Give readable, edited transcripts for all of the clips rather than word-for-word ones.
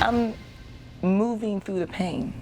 I'm moving through the pain.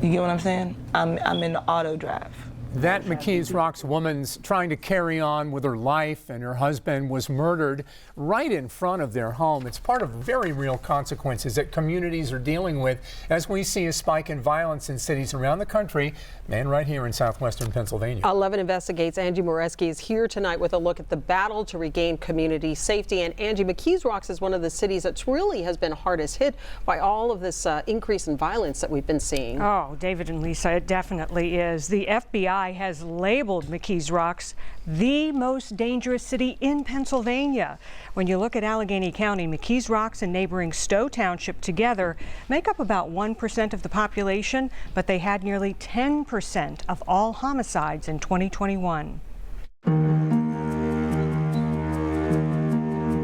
You get what I'm saying? I'm in the auto drive. That McKees Rocks woman's trying to carry on with her life, and her husband was murdered right in front of their home. It's part of very real consequences that communities are dealing with as we see a spike in violence in cities around the country and right here in Southwestern Pennsylvania. 11 Investigates Angie Moreski is here tonight with a look at the battle to regain community safety. And Angie, McKees Rocks is one of the cities that really has been hardest hit by all of this increase in violence that we've been seeing. Oh, David and Lisa, it definitely is. The FBI has labeled McKees Rocks the most dangerous city in Pennsylvania. When you look at Allegheny County, McKees Rocks and neighboring Stowe Township together make up about 1% of the population, but they had nearly 10% of all homicides in 2021.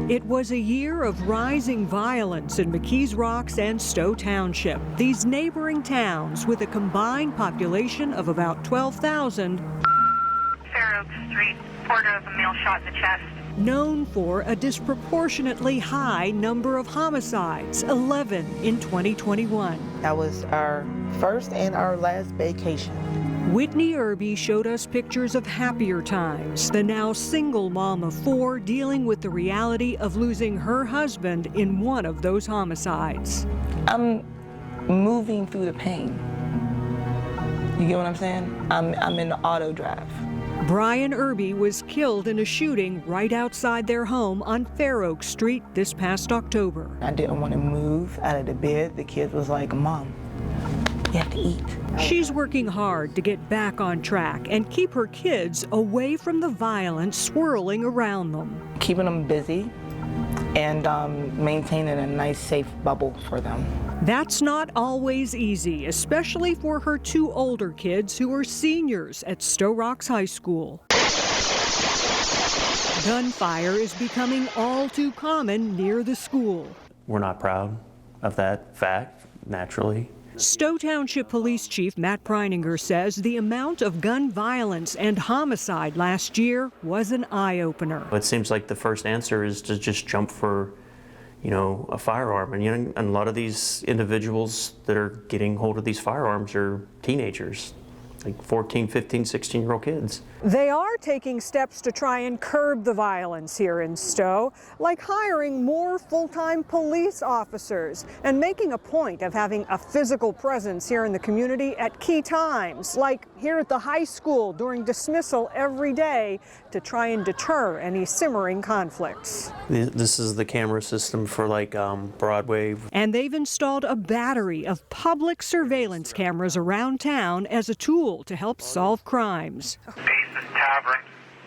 It was a year of rising violence in McKees Rocks and Stowe Township. These neighboring towns, with a combined population of about 12,000, Fair Oak Street, reporter of a male shot in the chest. known for a disproportionately high number of homicides, 11 in 2021. That was our first and our last vacation. Whitney Irby showed us pictures of happier times, the now single mom of 4 dealing with the reality of losing her husband in one of those homicides. I'm moving through the pain. You get what I'm saying? I'm in the auto drive. Brian Irby was killed in a shooting right outside their home on Fair Oak Street this past October. I didn't want to move out of the bed. The kid was like, Mom, you have to eat. She's working hard to get back on track and keep her kids away from the violence swirling around them. Keeping them busy and maintaining a nice, safe bubble for them. That's not always easy, especially for her 2 older kids who are seniors at Stowe Rocks High School. Gunfire is becoming all too common near the school. We're not proud of that fact, naturally. Stowe Township Police Chief Matt Preininger says the amount of gun violence and homicide last year was an eye-opener. It seems like the first answer is to just jump for, a firearm. And, and a lot of these individuals that are getting hold of these firearms are teenagers, like 14, 15, 16-year-old kids. They are taking steps to try and curb the violence here in Stowe, like hiring more full-time police officers and making a point of having a physical presence here in the community at key times, like here at the high school during dismissal every day, to try and deter any simmering conflicts. This is the camera system for Broadway. And they've installed a battery of public surveillance cameras around town as a tool to help solve crimes. Tavern,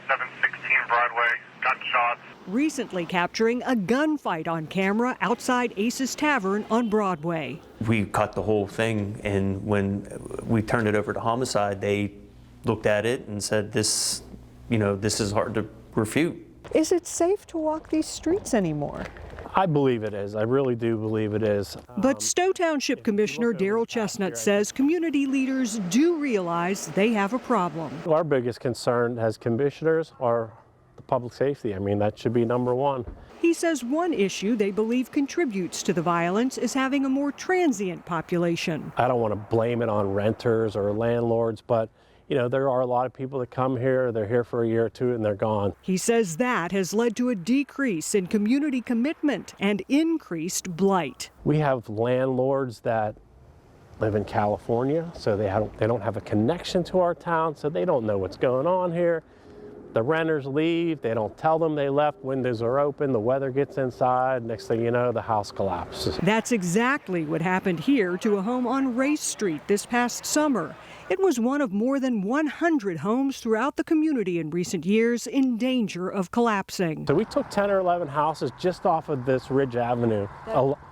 716 Broadway, gunshots. Recently capturing a gunfight on camera outside Ace's Tavern on Broadway. We cut the whole thing, and when we turned it over to homicide, they looked at it and said, this is hard to refute. Is it safe to walk these streets anymore? I believe it is. I really do believe it is. But Stowe Township Commissioner Daryl Chestnut says community leaders do realize they have a problem. Our biggest concern as commissioners are the public safety. I mean, that should be number one. He says one issue they believe contributes to the violence is having a more transient population. I don't want to blame it on renters or landlords, but there are a lot of people that come here, they're here for a year or 2 and they're gone. He says that has led to a decrease in community commitment and increased blight. We have landlords that live in California, so they don't have a connection to our town, so they don't know what's going on here. The renters leave, they don't tell them they left, windows are open, the weather gets inside, next thing you know, the house collapses. That's exactly what happened here to a home on Race Street this past summer. It was one of more than 100 homes throughout the community in recent years in danger of collapsing. So we took 10 or 11 houses just off of this Ridge Avenue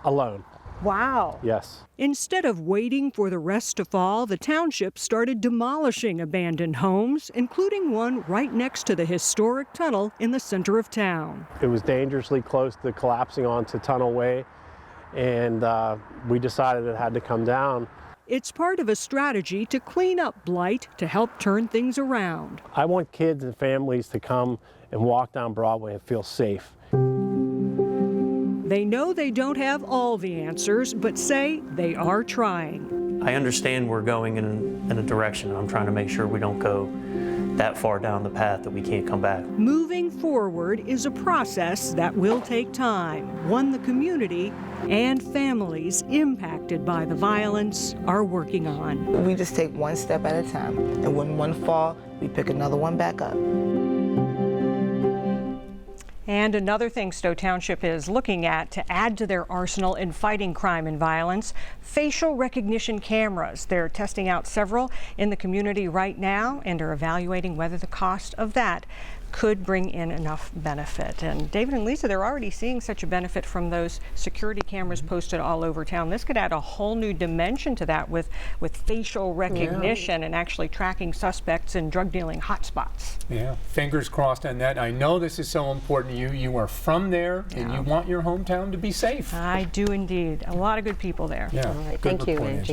alone. Wow. Yes. Instead of waiting for the rest to fall, the township started demolishing abandoned homes, including one right next to the historic tunnel in the center of town. It was dangerously close to collapsing onto Tunnel Way, and we decided it had to come down. It's part of a strategy to clean up blight to help turn things around. I want kids and families to come and walk down Broadway and feel safe. They know they don't have all the answers, but say they are trying. I understand we're going in a direction, and I'm trying to make sure we don't go that far down the path that we can't come back. Moving forward is a process that will take time, one the community and families impacted by the violence are working on. We just take one step at a time, and when one fall, we pick another one back up. And another thing Stowe Township is looking at to add to their arsenal in fighting crime and violence, facial recognition cameras. They're testing out several in the community right now and are evaluating whether the cost of that could bring in enough benefit. And David and Lisa, they're already seeing such a benefit from those security cameras posted all over town. This could add a whole new dimension to that with facial recognition and actually tracking suspects in drug dealing hotspots. Yeah, fingers crossed on that. I know this is so important to you. You are from there and you want your hometown to be safe. I do indeed. A lot of good people there. Yeah, All right, good thank you, report, Angie.